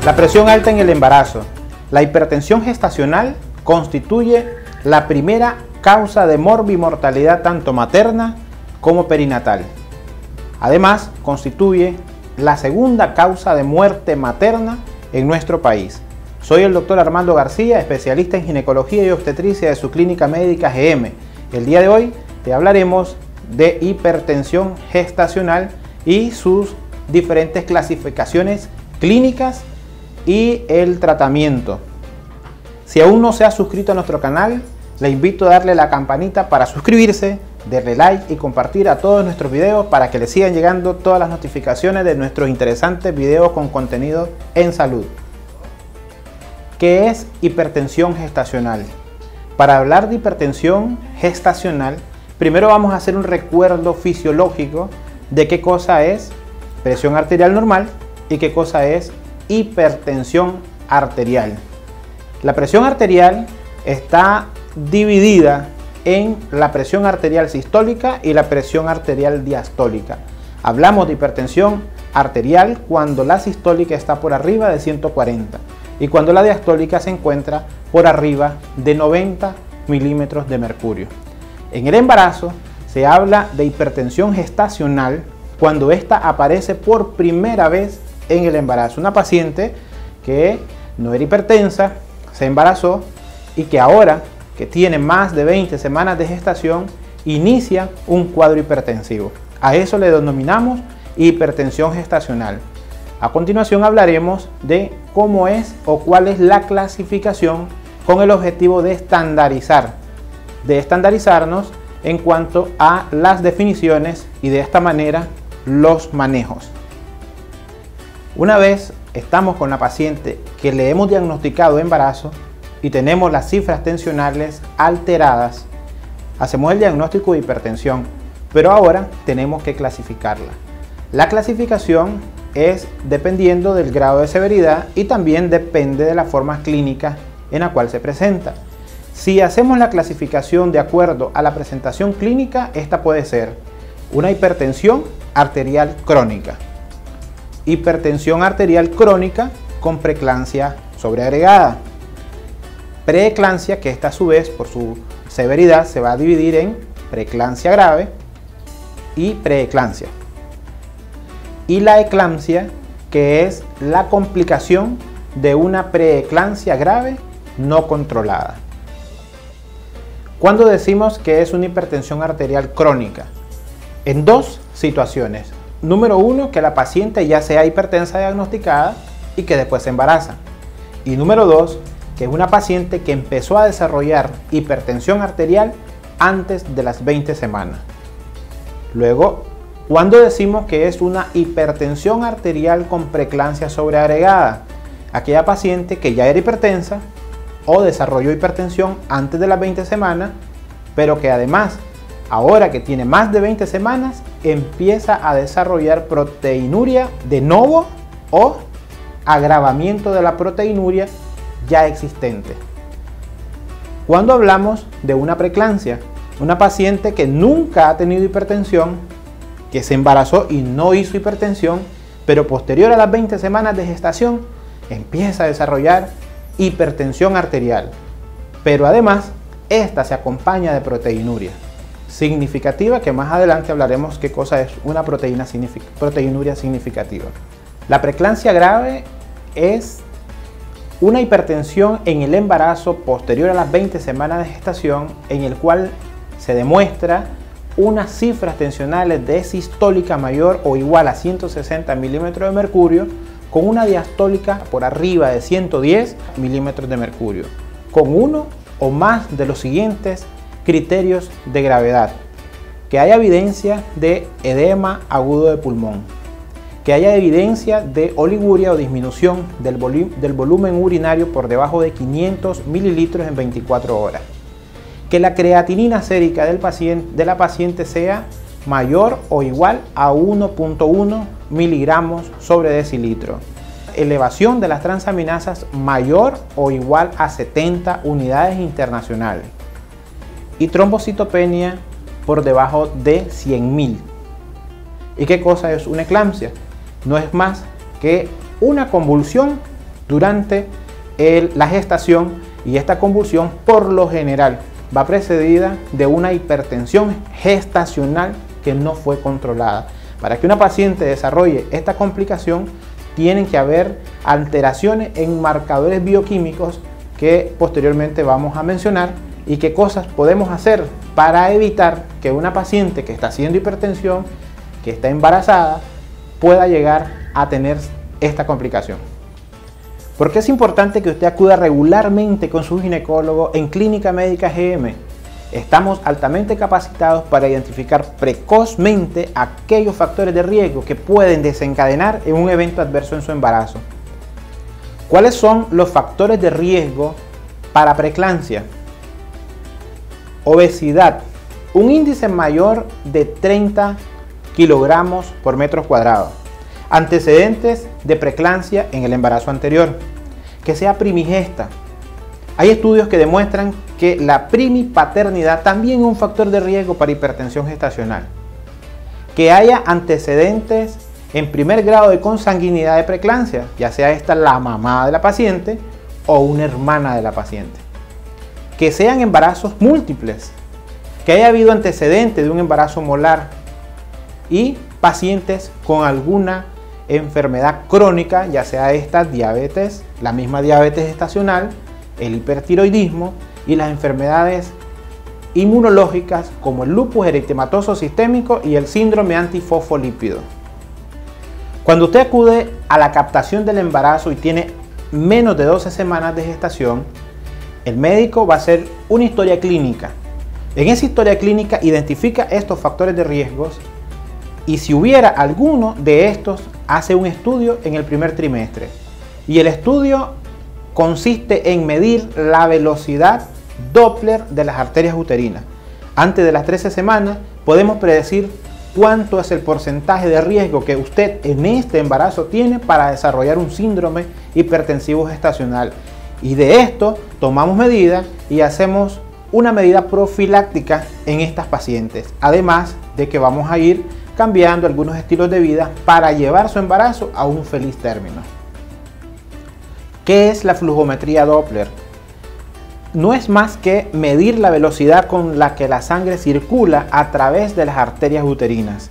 La presión alta en el embarazo. La hipertensión gestacional constituye la primera causa de morbimortalidad tanto materna como perinatal. Además, constituye la segunda causa de muerte materna en nuestro país. Soy el doctor Armando García, especialista en ginecología y obstetricia de su clínica médica GM. El día de hoy te hablaremos de hipertensión gestacional y sus diferentes clasificaciones clínicas y el tratamiento. Si aún no se ha suscrito a nuestro canal, le invito a darle la campanita para suscribirse, darle like y compartir a todos nuestros videos para que le sigan llegando todas las notificaciones de nuestros interesantes videos con contenido en salud. ¿Qué es hipertensión gestacional? Para hablar de hipertensión gestacional, primero vamos a hacer un recuerdo fisiológico de qué cosa es presión arterial normal y qué cosa es hipertensión arterial. La presión arterial está dividida en la presión arterial sistólica y la presión arterial diastólica. Hablamos de hipertensión arterial cuando la sistólica está por arriba de 140 y cuando la diastólica se encuentra por arriba de 90 milímetros de mercurio. En el embarazo se habla de hipertensión gestacional cuando ésta aparece por primera vez en el embarazo. Una paciente que no era hipertensa, se embarazó y que ahora que tiene más de 20 semanas de gestación inicia un cuadro hipertensivo. A eso le denominamos hipertensión gestacional. A continuación hablaremos de cómo es o cuál es la clasificación con el objetivo de estandarizarnos en cuanto a las definiciones y de esta manera los manejos. Una vez estamos con la paciente que le hemos diagnosticado embarazo y tenemos las cifras tensionales alteradas, hacemos el diagnóstico de hipertensión, pero ahora tenemos que clasificarla. La clasificación es dependiendo del grado de severidad y también depende de la forma clínica en la cual se presenta. Si hacemos la clasificación de acuerdo a la presentación clínica, esta puede ser una hipertensión arterial crónica, hipertensión arterial crónica con preeclampsia sobreagregada, preeclampsia, que esta a su vez por su severidad se va a dividir en preeclampsia grave y preeclampsia, y la eclampsia, que es la complicación de una preeclampsia grave no controlada. ¿Cuándo decimos que es una hipertensión arterial crónica? En dos situaciones. Número uno, que la paciente ya sea hipertensa diagnosticada y que después se embaraza. Y número dos, que es una paciente que empezó a desarrollar hipertensión arterial antes de las 20 semanas. Luego, ¿cuándo decimos que es una hipertensión arterial con preeclampsia sobreagregada? Aquella paciente que ya era hipertensa o desarrolló hipertensión antes de las 20 semanas, pero que además, ahora que tiene más de 20 semanas, empieza a desarrollar proteinuria de novo o agravamiento de la proteinuria ya existente. Cuando hablamos de una preeclampsia, una paciente que nunca ha tenido hipertensión, que se embarazó y no hizo hipertensión, pero posterior a las 20 semanas de gestación empieza a desarrollar hipertensión arterial, pero además esta se acompaña de proteinuria significativa, que más adelante hablaremos qué cosa es una proteinuria significativa. La preeclampsia grave es una hipertensión en el embarazo posterior a las 20 semanas de gestación, en el cual se demuestra unas cifras tensionales de sistólica mayor o igual a 160 milímetros de mercurio con una diastólica por arriba de 110 milímetros de mercurio, con uno o más de los siguientes criterios de gravedad: que haya evidencia de edema agudo de pulmón, que haya evidencia de oliguria o disminución del volumen urinario por debajo de 500 mililitros en 24 horas, que la creatinina sérica de la paciente sea mayor o igual a 1.1 miligramos sobre decilitro, elevación de las transaminasas mayor o igual a 70 unidades internacionales y trombocitopenia por debajo de 100.000. ¿Y qué cosa es una eclampsia? No es más que una convulsión durante la gestación, y esta convulsión por lo general va precedida de una hipertensión gestacional que no fue controlada. Para que una paciente desarrolle esta complicación tienen que haber alteraciones en marcadores bioquímicos que posteriormente vamos a mencionar, y qué cosas podemos hacer para evitar que una paciente que está haciendo hipertensión, que está embarazada, pueda llegar a tener esta complicación. ¿Por qué es importante que usted acuda regularmente con su ginecólogo en Clínica Médica GM? Estamos altamente capacitados para identificar precozmente aquellos factores de riesgo que pueden desencadenar en un evento adverso en su embarazo. ¿Cuáles son los factores de riesgo para preeclampsia? Obesidad, un índice mayor de 30 kilogramos por metro cuadrado. Antecedentes de preeclampsia en el embarazo anterior. Que sea primigesta. Hay estudios que demuestran que la primipaternidad también es un factor de riesgo para hipertensión gestacional. Que haya antecedentes en primer grado de consanguinidad de preeclampsia, ya sea esta la mamá de la paciente o una hermana de la paciente. Que sean embarazos múltiples. Que haya habido antecedentes de un embarazo molar. Y pacientes con alguna enfermedad crónica, ya sea esta diabetes, la misma diabetes gestacional, el hipertiroidismo y las enfermedades inmunológicas como el lupus eritematoso sistémico y el síndrome antifosfolípido. Cuando usted acude a la captación del embarazo y tiene menos de 12 semanas de gestación, el médico va a hacer una historia clínica. En esa historia clínica identifica estos factores de riesgos, y si hubiera alguno de estos, hace un estudio en el primer trimestre. Y el estudio consiste en medir la velocidad Doppler de las arterias uterinas. Antes de las 13 semanas podemos predecir cuánto es el porcentaje de riesgo que usted en este embarazo tiene para desarrollar un síndrome hipertensivo gestacional. Y de esto tomamos medidas y hacemos una medida profiláctica en estas pacientes. Además de que vamos a ir cambiando algunos estilos de vida para llevar su embarazo a un feliz término. ¿Qué es la flujometría Doppler? No es más que medir la velocidad con la que la sangre circula a través de las arterias uterinas.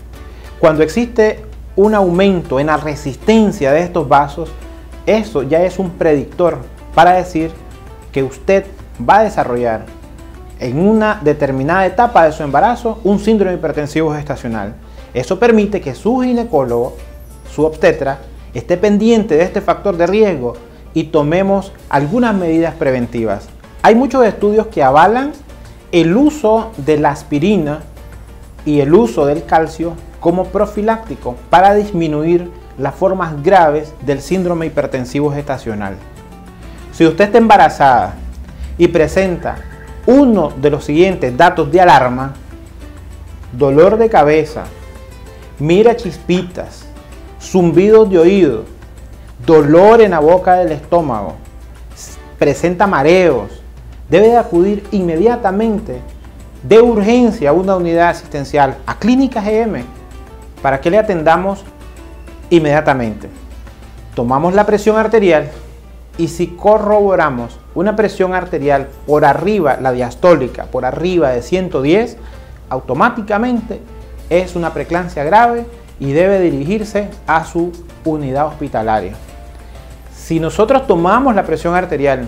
Cuando existe un aumento en la resistencia de estos vasos, eso ya es un predictor para decir que usted va a desarrollar en una determinada etapa de su embarazo un síndrome hipertensivo gestacional. Eso permite que su ginecólogo, su obstetra, esté pendiente de este factor de riesgo y tomemos algunas medidas preventivas. Hay muchos estudios que avalan el uso de la aspirina y el uso del calcio como profiláctico para disminuir las formas graves del síndrome hipertensivo gestacional. Si usted está embarazada y presenta uno de los siguientes datos de alarma: dolor de cabeza, mira chispitas, zumbidos de oído, dolor en la boca del estómago, presenta mareos, debe de acudir inmediatamente de urgencia a una unidad asistencial, a Clínica GM, para que le atendamos inmediatamente. Tomamos la presión arterial y si corroboramos una presión arterial por arriba, la diastólica, por arriba de 110, automáticamente es una preeclampsia grave y debe dirigirse a su unidad hospitalaria. Si nosotros tomamos la presión arterial,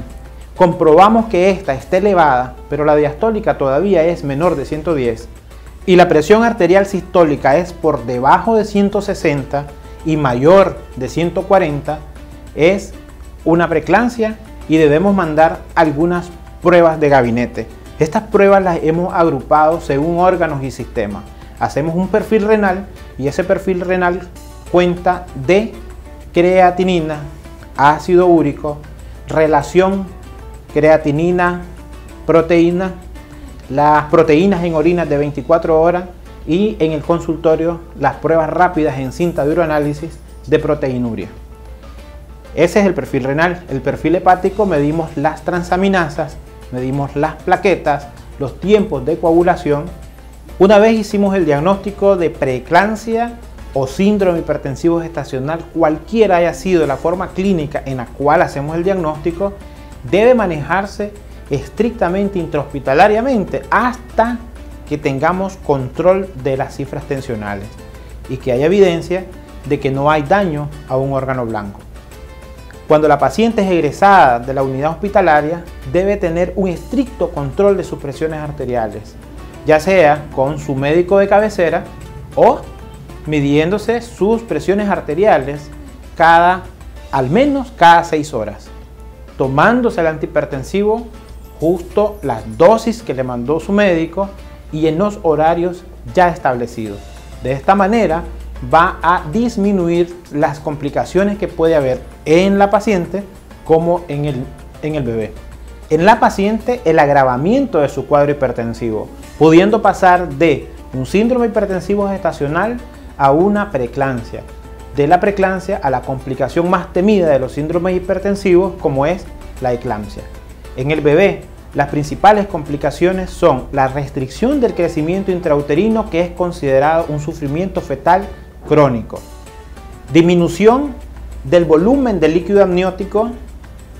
comprobamos que esta está elevada, pero la diastólica todavía es menor de 110, y la presión arterial sistólica es por debajo de 160 y mayor de 140, es una preeclampsia y debemos mandar algunas pruebas de gabinete. Estas pruebas las hemos agrupado según órganos y sistemas. Hacemos un perfil renal y ese perfil renal cuenta de creatinina, ácido úrico, relación creatinina-proteína, las proteínas en orinas de 24 horas y en el consultorio las pruebas rápidas en cinta de uroanálisis de proteinuria. Ese es el perfil renal. El perfil hepático medimos las transaminasas, medimos las plaquetas, los tiempos de coagulación. Una vez hicimos el diagnóstico de preeclampsia o síndrome hipertensivo gestacional, cualquiera haya sido la forma clínica en la cual hacemos el diagnóstico, debe manejarse estrictamente intrahospitalariamente hasta que tengamos control de las cifras tensionales y que haya evidencia de que no hay daño a un órgano blanco. Cuando la paciente es egresada de la unidad hospitalaria, debe tener un estricto control de sus presiones arteriales, ya sea con su médico de cabecera o midiéndose sus presiones arteriales al menos cada 6 horas, tomándose el antihipertensivo justo las dosis que le mandó su médico y en los horarios ya establecidos. De esta manera va a disminuir las complicaciones que puede haber en la paciente como en el bebé. En la paciente, el agravamiento de su cuadro hipertensivo, pudiendo pasar de un síndrome hipertensivo gestacional a una preeclampsia, de la preeclampsia a la complicación más temida de los síndromes hipertensivos como es la eclampsia. En el bebé, las principales complicaciones son la restricción del crecimiento intrauterino, que es considerado un sufrimiento fetal crónico, disminución del volumen del líquido amniótico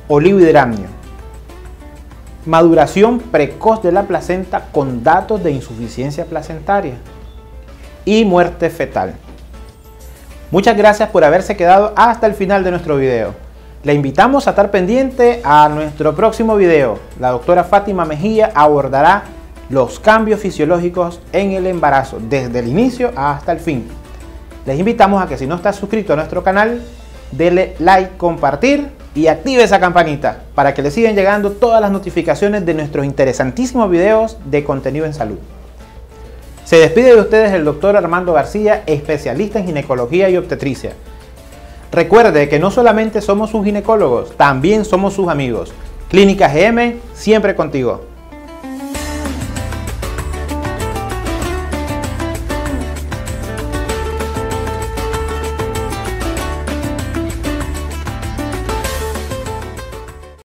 o libidoramnio, maduración precoz de la placenta con datos de insuficiencia placentaria y muerte fetal. Muchas gracias por haberse quedado hasta el final de nuestro video. Le invitamos a estar pendiente a nuestro próximo video. La doctora Fátima Mejía abordará los cambios fisiológicos en el embarazo, desde el inicio hasta el fin. Les invitamos a que, si no está suscrito a nuestro canal, dele like, compartir y active esa campanita para que le sigan llegando todas las notificaciones de nuestros interesantísimos videos de contenido en salud. Se despide de ustedes el doctor Armando García, especialista en ginecología y obstetricia. Recuerde que no solamente somos sus ginecólogos, también somos sus amigos. Clínica GM, siempre contigo.